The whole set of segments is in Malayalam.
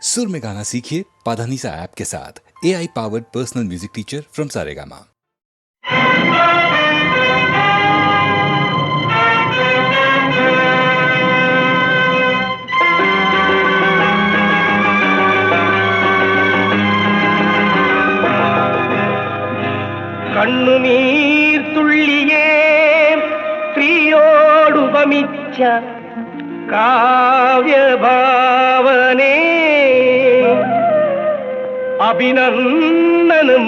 सुर में गाना सीखिए पाधानीसा ऐप के साथ। AI powered personal music teacher from Saregama. കണ്ണുനീർ തുള്ളിയേ സ്ത്രീയോടുപമിച്ച കാവ്യഭാവനേ അഭിനന്ദനം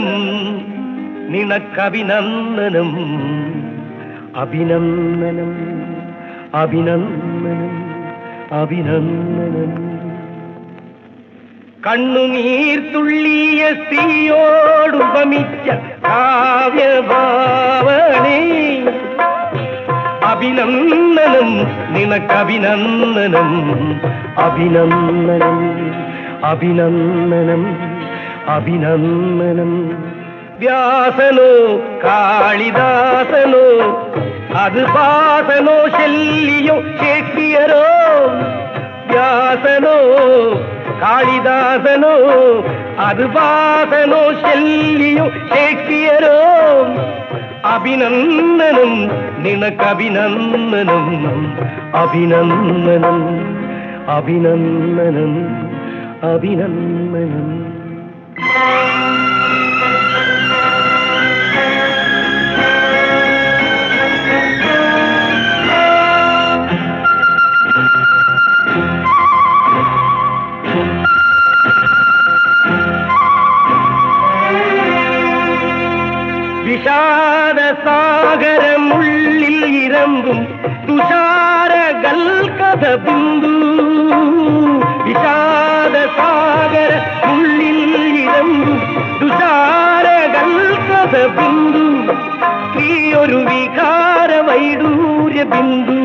നിനക്കഭിനന്ദനം അഭിനന്ദനം അഭിനന്ദനം അഭിനന്ദനം കണ്ണുനീർ തുള്ളിയ സ്ത്രീയോടുപമിച്ച കാവ്യഭാവനേ അഭിനന്ദനം നിനക്കഭിനന്ദനം അഭിനന്ദനം അഭിനന്ദനം അഭിനന്ദനം വ്യാസനോ കാളിദാസനോ അത് ഭാസനോ ശല്യോ ഷേക്സ്പിയറോ വ്യാസനോ കാളിദാസനോ അത് ഭാസനോ ശല്യോ ഷേക്സ്പിയറോ അഭിനന്ദനം നിനക്കഭിനന്ദനം അഭിനന്ദനം അഭിനന്ദനം അഭിനന്ദനം വിഷാദസാഗരമുള്ളിൽ ഇരമ്പും തുഷാരകൽക്കഥ ബിന്ദു വിഷാദസാഗരമുള്ളിൽ ഇരമ്പും തുഷാരകൽക്കഥ ബിന്ദു സ്ത്രീയൊരു വികാര വൈഡൂര്യ ബിന്ദു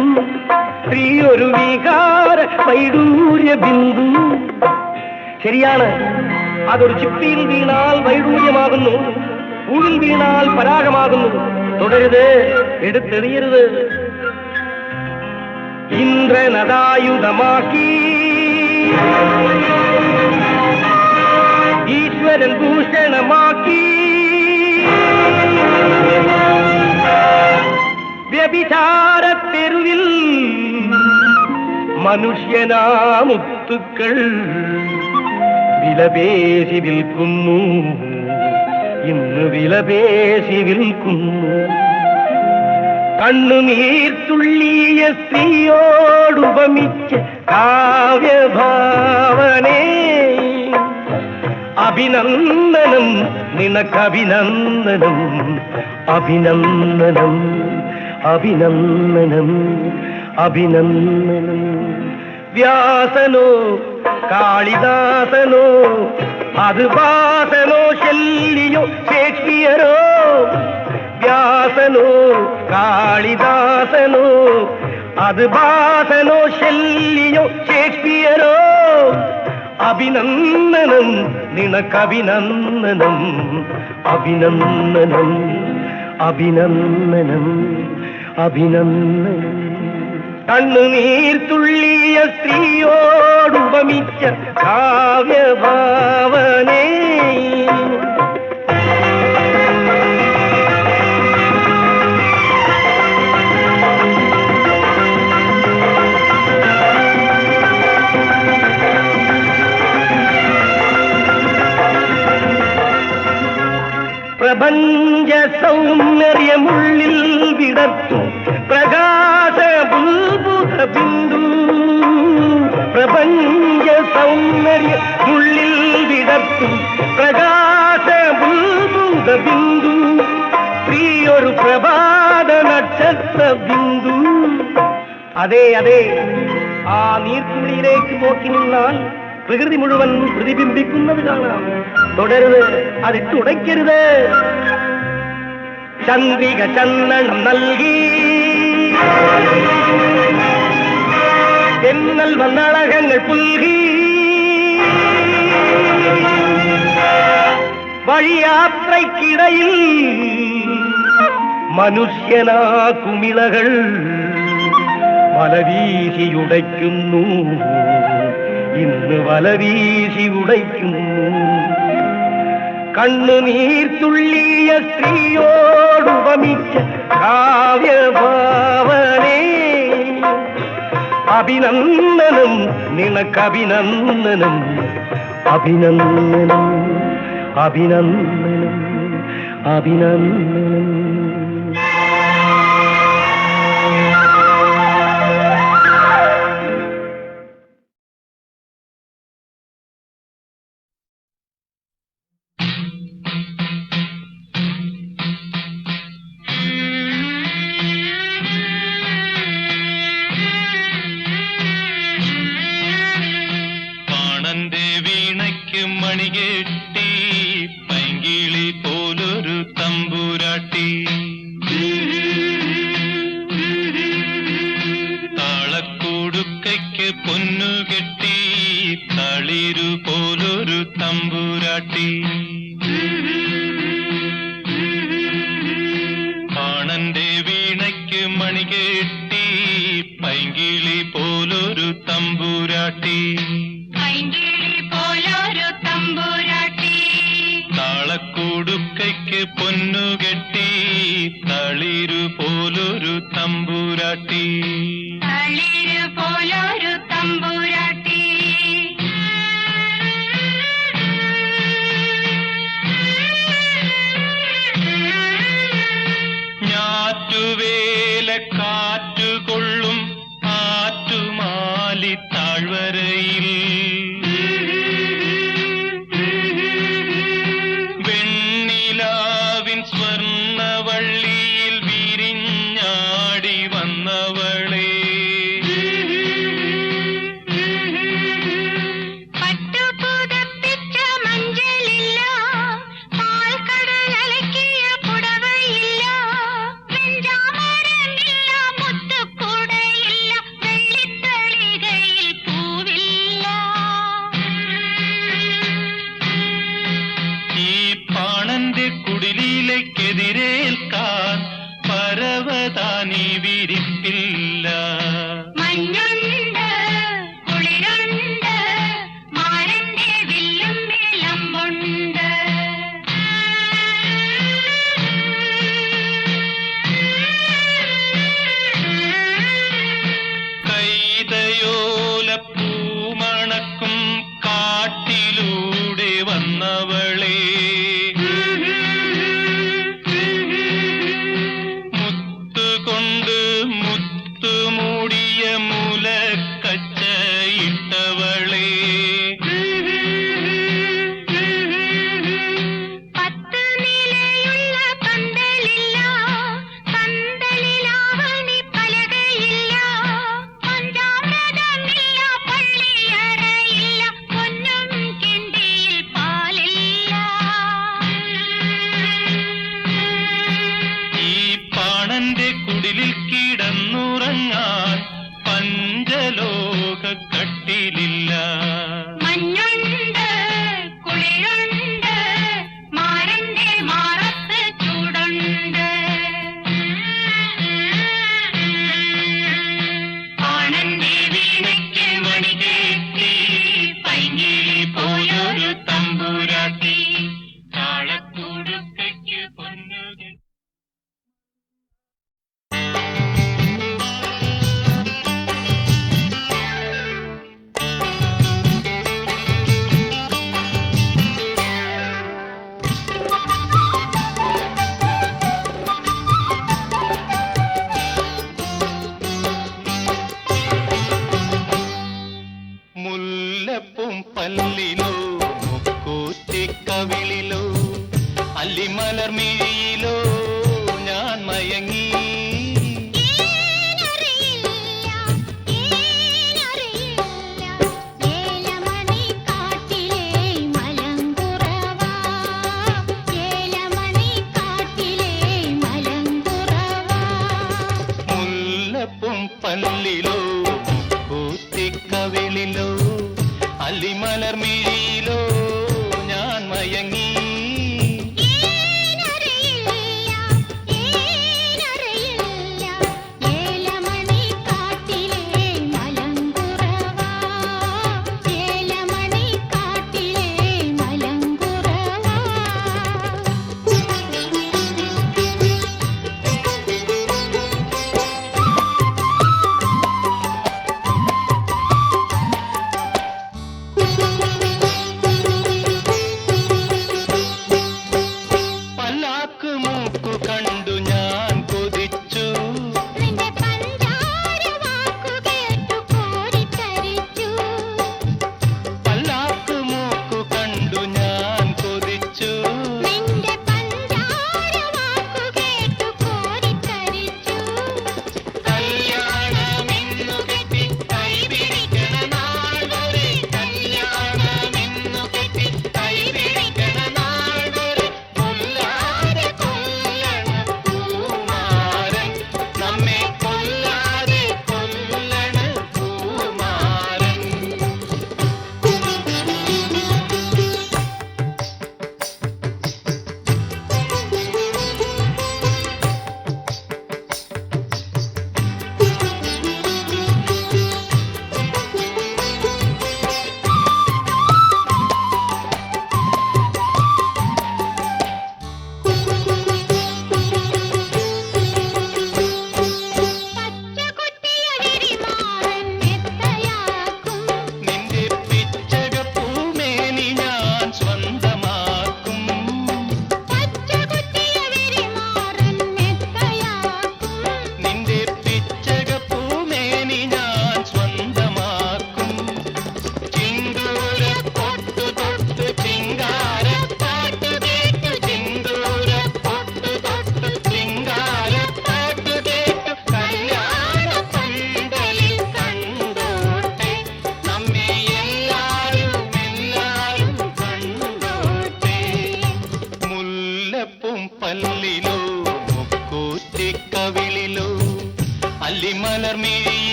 സ്ത്രീയൊരു വികാര വൈഡൂര്യ ബിന്ദു ശരിയാണ്, അതൊരു ചിപ്പിയിൽ വീണാൽ വൈഡൂര്യമാകുന്നു, പൂവിൽ വീണാൽ പരാഗമാകുന്നു. തുടരുത്, എടുത്തെറിയരുത്. ഇന്ദ്രനദായുധമാക്കി ഈശ്വരൻ ഭൂഷണമാക്കി വ്യഭിചാരത്തെരുവിൽ മനുഷ്യനാമുത്തുക്കൾ വിലപേശി വിൽക്കുന്നു, ഇന്ന് വിലപേശി വിൽക്കുന്നു. കണ്ണുനീർ തുള്ളിയ സ്ത്രീയോടുപമിച്ച കാവ്യഭാവനേ അഭിനന്ദനം നിനക്കഭിനന്ദനം അഭിനന്ദനം അഭിനന്ദനം അഭിനന്ദനം വ്യാസനോ കാളിദാസനോ അത് ഭാസനോ ശല്യോ ഷേക്സ്പിയറോ വ്യാസനോ കാളിദാസനോ അത് ഭാസനോ ശല്യോ ഷേക്സ്പിയറോ അഭിനന്ദനം നിനക്കഭിനന്ദനം അഭിനന്ദനം അഭിനന്ദനം അഭിനന്ദനം കണ്ണുനീർ തുള്ളിയ സ്ത്രീയോടുപമിച്ച കാവ്യഭാവനേ പ്രപഞ്ച സൗന്ദര്യമുള്ളിൽ വിടർത്തും പ്രകാശ ബുൽബുധ ബിന്ദു പ്രപഞ്ച സൗന്ദര്യമുള്ളിൽ വിടർത്തും പ്രകാശ ബുൽബുധ ബിന്ദു സ്ത്രീയൊരു പ്രഭാത നക്ഷത്ര ബിന്ദു. അതെ അതെ, ആ നീർത്തുള്ളിയിലേക്ക് നോക്കി നിന്നാൽ പ്രകൃതി മുഴുവൻ പ്രതിബിംബിക്കുന്നത് കാണാം. തുടരുത്, അതിട്ടുടയ്ക്കരുത്. ചന്ദ്രിക ചന്ദനം നൽകി എന്നൽ വന്നളകങ്ങൾ പുൽകി വഴിയാത്രയ്ക്കിടയിൽ മനുഷ്യനാ കുമിളകൾ മലവീശിയുടയ്ക്കുന്നു, ഇന്ന് വലവീശി ഉടയ്ക്കുന്നു. കണ്ണുനീർ തുള്ളിയ സ്ത്രീയോടുപമിച്ച കാവ്യഭാവനേ, അഭിനന്ദനം നിനക്കഭിനന്ദനം, അഭിനന്ദനം അഭിനന്ദനം അഭിനന്ദനം. മണികെട്ടി പൈങ്കിളി പോലൊരു തമ്പുരാട്ടി, താളക്കൂടുക്കയ്ക്ക് പൊന്നുകെട്ടി തളിരു പോലൊരു തമ്പുരാട്ടി, പാണന്റെ വീണയ്ക്ക് മണികെട്ടി പൈങ്കിളി പോലൊരു തമ്പുരാട്ടി, താളക്കൂടുക്കയ്ക്ക് പൊന്നുകെട്ടി തളിരു പോലൊരു തമ്പുരാട്ടി, ഞാറ്റുവേല കാറ്റുകൊള്ളും ആറ്റുമാലി താഴ്വരയിൽ, സ്വർണവള്ളിയിൽ വിരിഞ്ഞാടി വന്നവളെ, പട്ടുപുതപ്പിച്ച മഞ്ചലില്ല, പാൽക്കടലക്കിയ പുടവയില്ല, വെഞ്ചാമരമില്ല, മുത്തുക്കൂടയില്ല, വെള്ളിത്തളികയിൽ പൂവില്ല. ഈ പാണന്റെ കുടിലേക്കെതിരേൽക്കാൻ പരവതാനി വിരിപ്പില്ല, മഞ്ഞുണ്ട്, കുളിരുണ്ട്, മാരന്റെ വില്ലും വിളമ്പുണ്ട്. കൈതയോല പൂമണക്കും കാട്ടിലൂടെ വന്നവളെ, മുത്തുകൊണ്ട് മുത്തുമൂടിയ മുലക്കച്ചയിട്ടവളെ, പത്ത് നിലയുള്ള പന്തലില്ല, പന്തലിലാവണി പലകയില്ല, പഞ്ചാമൃതമില്ല, പള്ളിയറയില്ല, പൊന്നും കിണ്ടിയിൽ പാലില്ല. ഈ പാണന്റെ കുടിലിൽ കിടന്നുറങ്ങാൻ പഞ്ചലോക കട്ടിലില്ല, മഞ്ഞുണ്ട്, കുളിരുണ്ട്, മാരന്റെ മാറത്ത് ചൂടുണ്ട്. ആണന്റെ വീണയ്ക്ക് മണികേറ്റി പൈങ്കിളി പോലൊരു തമ്പുരാട്ടി, താളക്കൂടുക്കയ്ക്ക് പൊന്നുകെട്ടി. മുല്ലപ്പും പല്ലിലോ മുക്കൂറ്റിക്കവിളിലോ അല്ലിമലർമിഴിയിലോ ഞാൻ മയങ്ങി, ഏലമണി കാട്ടിലെ മലങ്കുറവാ, ഏലമണി കാട്ടിലെ മലങ്കുറവാ. മുല്ലപ്പും പല്ലിലോ മുക്കൂറ്റിക്കവിളിലോ അല്ലിമലർമിഴിയിലോ ഞാൻ മയങ്ങി, ഏലമണി കാട്ടിലെ മലങ്കുറവാ,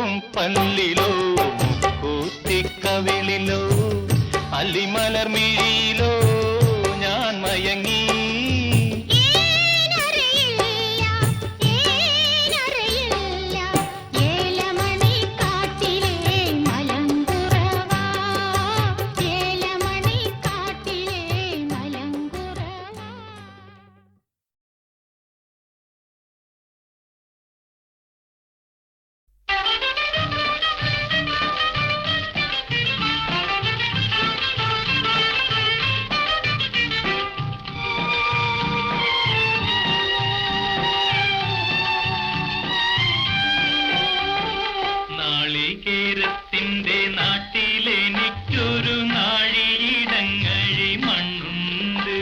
മുല്ലപ്പും പല്ലിലോ കൂത്തിക്കവിളിലോ അല്ലിമലർമിഴിയിലോ ഞാൻ മയങ്ങി. നാളികേരത്തിന്റെ നാട്ടിലെനിക്കൊരു നാഴിയിടങ്ങഴി മണ്ണുണ്ട്.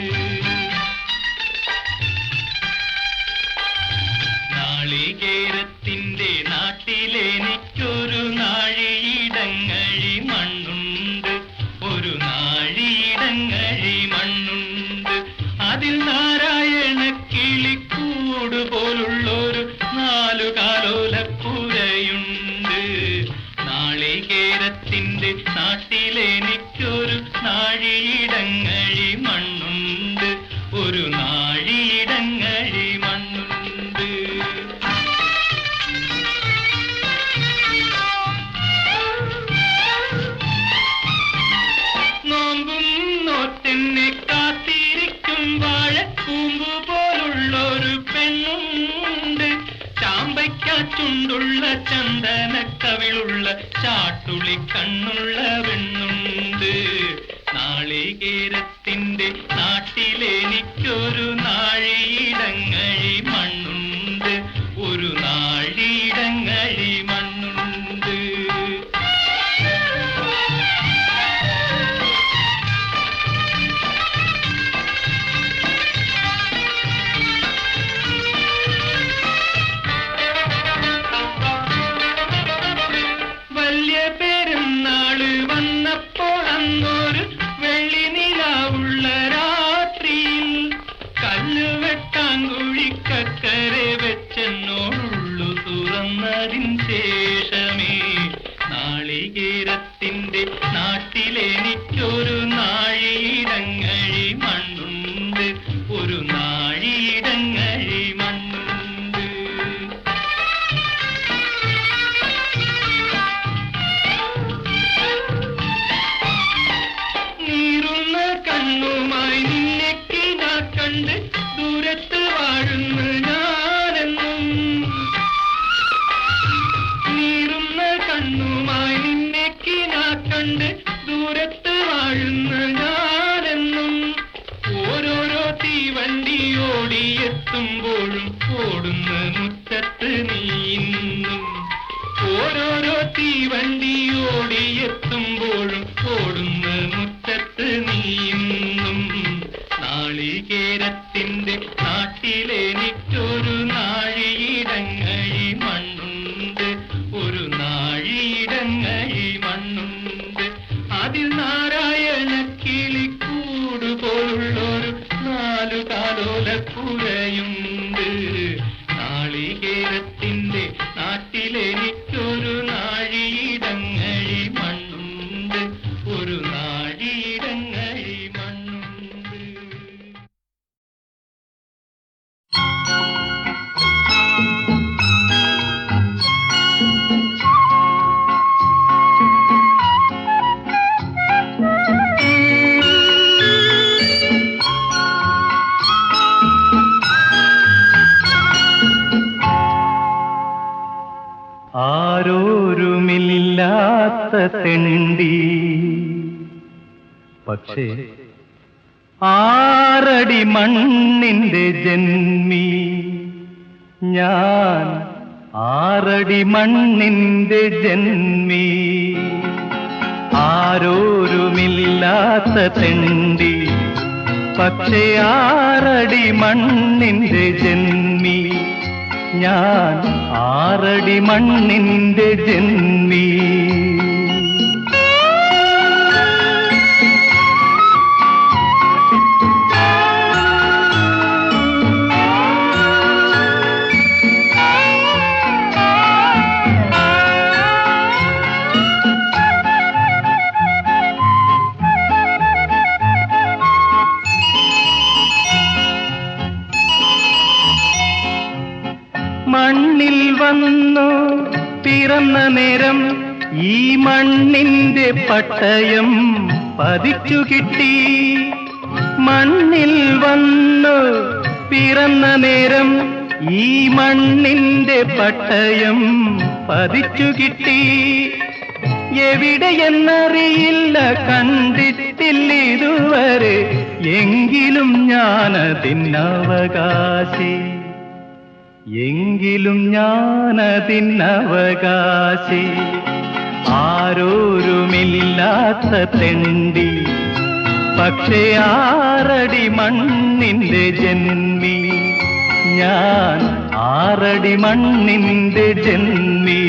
നാളികേരത്തിന്റെ നാട്ടിലെനിക്കൊരു നാഴിയിടങ്ങഴി മണ്ണുണ്ട്. ഒരു നാഴിയിടങ്ങഴി മണ്ണുണ്ട്. അതിൽ നാരായണ കിളിക്കൂട് പോലുള്ളൊരു 4 കാലോലപ്പുരയുണ്ട്. നാളികേരത്തിന്റെ നാട്ടിലെനിക്കൊരു നാഴിയിടങ്ങഴി മണ്ണുണ്ട്. ഒരു നാഴിയിടങ്ങഴി മണ്ണുണ്ട്. നോമ്പും നോറ്റെന്നെ കാത്തിരിക്കും വാഴക്കൂമ്പ് പോലുള്ളൊരു പെണ്ണുണ്ട്. ചാമ്പയ്ക്കാച്ചുണ്ടുള്ള ചന്ദനക്കവിളുള്ള ചാട്ടുളി കണ്ണുള്ള പെണ്ണുണ്ട്. നാളികേരത്തിന്റെ നാട്ടിലെനിക്കൊരു നാഴിയിടങ്ങഴി മണ്ണുണ്ട്. ഒരു നാഴിയിടങ്ങഴി മണ്ണുണ്ട്. വലിയ പെരുന്നാള് വന്നപ്പോൾ അന്നൊരു വെള്ളി നിലാവുള്ള രാത്രിയിൽ കല്ല് വെട്ടാങ്കുഴിക്കക്കരെ വെച്ചെന്നോടുള്ളു തുറന്നതിൻ ശേഷമേ നാളികേരത്തിന്റെ നാട്ടിലെനിക്കൊരു നാഴിയിടങ്ങഴി മണ്ണുണ്ട്. ഒരു നാഴിയിടങ്ങഴി മണ്ണുണ്ട്. നീറുന്ന കണ്ണുമായി നിന്നെക്ക് ഞാൻ കണ്ട് ദൂരത്ത് വാഴുന്ന ഞാനെന്നും. നീറുന്ന കണ്ണുമായി നിന്നെക്ക് ഞാൻ കണ്ട് ദൂരത്ത് വാഴുന്ന ഞാനെന്നും. ഓരോരോ തീവണ്ടി ഓടിയെത്തുമ്പോഴും ഓടുന്ന മുറ്റത്ത് നീന്നും. ഓരോരോ തീവണ്ടി ഓടിയെത്തുമ്പോഴും ഓടുന്ന മുറ്റത്ത് നീന്നും. നാളികേരത്തിന്റെ നാട്ടിലെനിക്കൊരു നാഴിയിടങ്ങഴി മണ്ണുണ്ട്. ഒരു നാഴിയിടങ്ങഴി മണ്ണുണ്ട്. അതിൽ നാരായണ കിളിക്കൂട് പോലുള്ളൊരു 4 കാലോലപ്പുരയുണ്ട്. നാളികേരത്തിന്റെ നാട്ടിലെനിക്കൊരു നാഴിയിടങ്ങഴി മണ്ണുണ്ട്. ഒരു നാഴിയിടങ്ങഴി മണ്ണുണ്ട്. ആരോരുമില്ലാത്ത തെണ്ടി പക്ഷേ 6 മണ്ണിന്റെ ജന്മി ഞാൻ. 6 മണ്ണിന്റെ ജന്മി. ആരോരുമില്ലാത്ത തെണ്ടി പക്ഷേ 6 മണ്ണിന്റെ ജന്മി ഞാൻ. 6 മണ്ണിന്റെ ജന്മി. ഈ മണ്ണിന്റെ പട്ടയം പതിച്ചു കിട്ടി. മണ്ണിൽ വന്നു പിറന്ന നേരം ഈ മണ്ണിന്റെ പട്ടയം പതിച്ചു കിട്ടി. എവിടെയെന്നറിയില്ല, കണ്ടിട്ടില്ല ഇതുവരെ, എങ്കിലും ഞാനതിനവകാശി, എങ്കിലും ഞാനതിനവകാശി. ആരോരുമില്ലാത്ത തെണ്ടി, പക്ഷേ 6 അടി മണ്ണിന്റെ ജന്മി. ഞാൻ 6 അടി മണ്ണിന്റെ ജന്മി.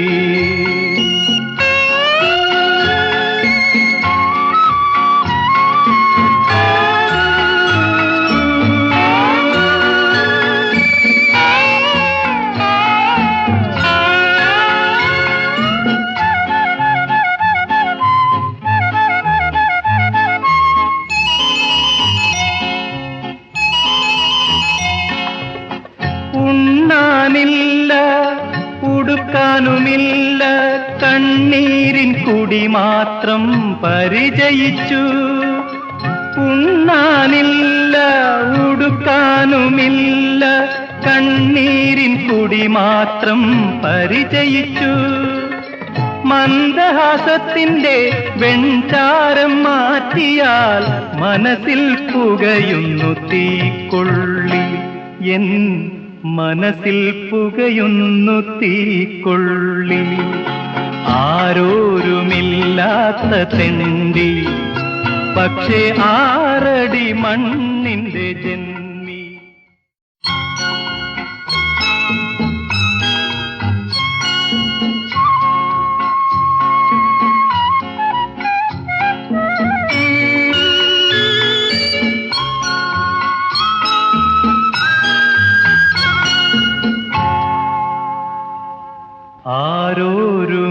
ഉണ്ണാനില്ല, ഉടുക്കാനുമില്ല, കണ്ണീരിൻ കുടി മാത്രം പരിചയിച്ചു. ഉണ്ണാനില്ല, ഉടുക്കാനുമില്ല, കണ്ണീരിൻ കുടി മാത്രം പരിചയിച്ചു. മന്ദഹാസത്തിന്റെ വെൺചാരം മാറ്റിയാൽ മനസ്സിൽ പുകയുന്നു തീക്കൊള്ളി. എൻ മനസ്സിൽ പുകയുന്നു തീക്കൊള്ളി. ആരോരുമില്ലാത്ത തെണ്ടി, പക്ഷേ 6 അടി മണ്ണിന്റെ ജന്മി.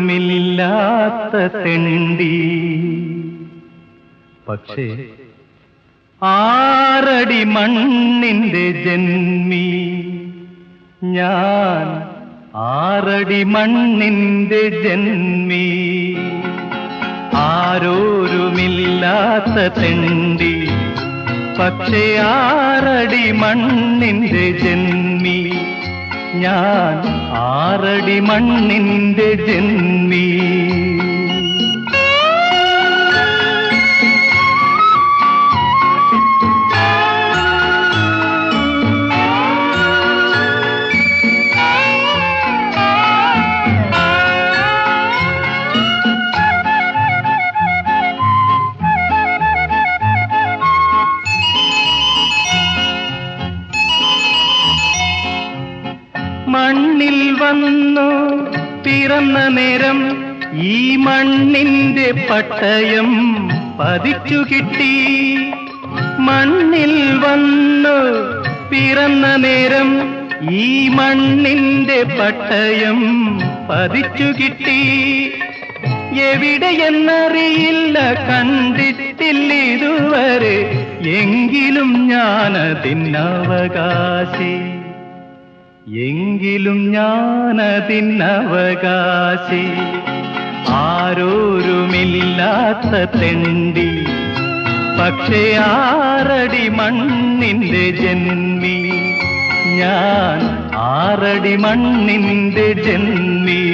ആരോരുമില്ലാത്ത തെണ്ടി, പക്ഷേ 6 അടി മണ്ണിന്റെ ജന്മി. ഞാൻ 6 അടി മണ്ണിന്റെ ജന്മി. ആരോരുമില്ലാത്ത തെണ്ടി, പക്ഷേ 6 അടി മണ്ണിന്റെ ജന്മി. ഞാൻ 6 അടി മണ്ണിന്റെ ജന്മി. മണ്ണിൽ വന്നു പിറന്ന നേരം ഈ മണ്ണിന്റെ പട്ടയം പതിച്ചു കിട്ടി. മണ്ണിൽ വന്നു പിറന്ന നേരം ഈ മണ്ണിന്റെ പട്ടയം പതിച്ചു കിട്ടി. എവിടെയെന്നറിയില്ല, കണ്ടിട്ടില്ല ഇതുവരെ, എങ്കിലും ഞാനതിനവകാശി, എങ്കിലും ഞാനതിനവകാശി. ആരോരുമില്ലാത്ത തെണ്ടി, പക്ഷേ 6 അടി മണ്ണിന്റെ ജന്മി. ഞാൻ 6 അടി മണ്ണിന്റെ ജന്മി.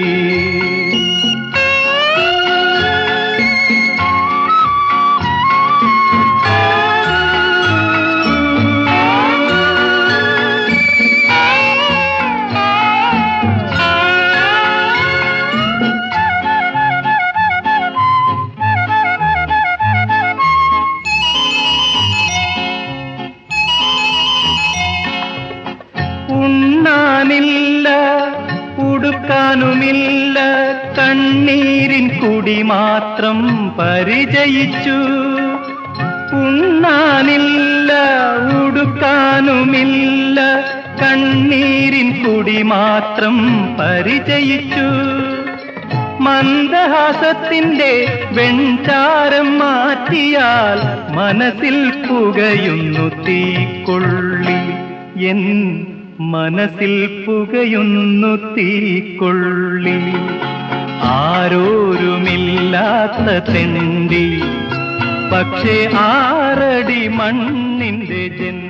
ഉണ്ണാനില്ല, ഉടുക്കാനുമില്ല, കണ്ണീരിൻ കുടി മാത്രം പരിചയിച്ചു. ഉണ്ണാനില്ല, ഉടുക്കാനുമില്ല, കണ്ണീരിൻ കുടി മാത്രം പരിചയിച്ചു. മന്ദഹാസത്തിന്റെ വെൺചാരം മാറ്റിയാൽ മനസ്സിൽ പുകയുന്നു തീക്കൊള്ളി. എൻ മനസ്സിൽ പുകയുന്നു തീക്കൊള്ളി. ആരോരുമില്ലാത്ത തെണ്ടി പക്ഷേ 6 അടി മണ്ണിന്റെ ജന്മം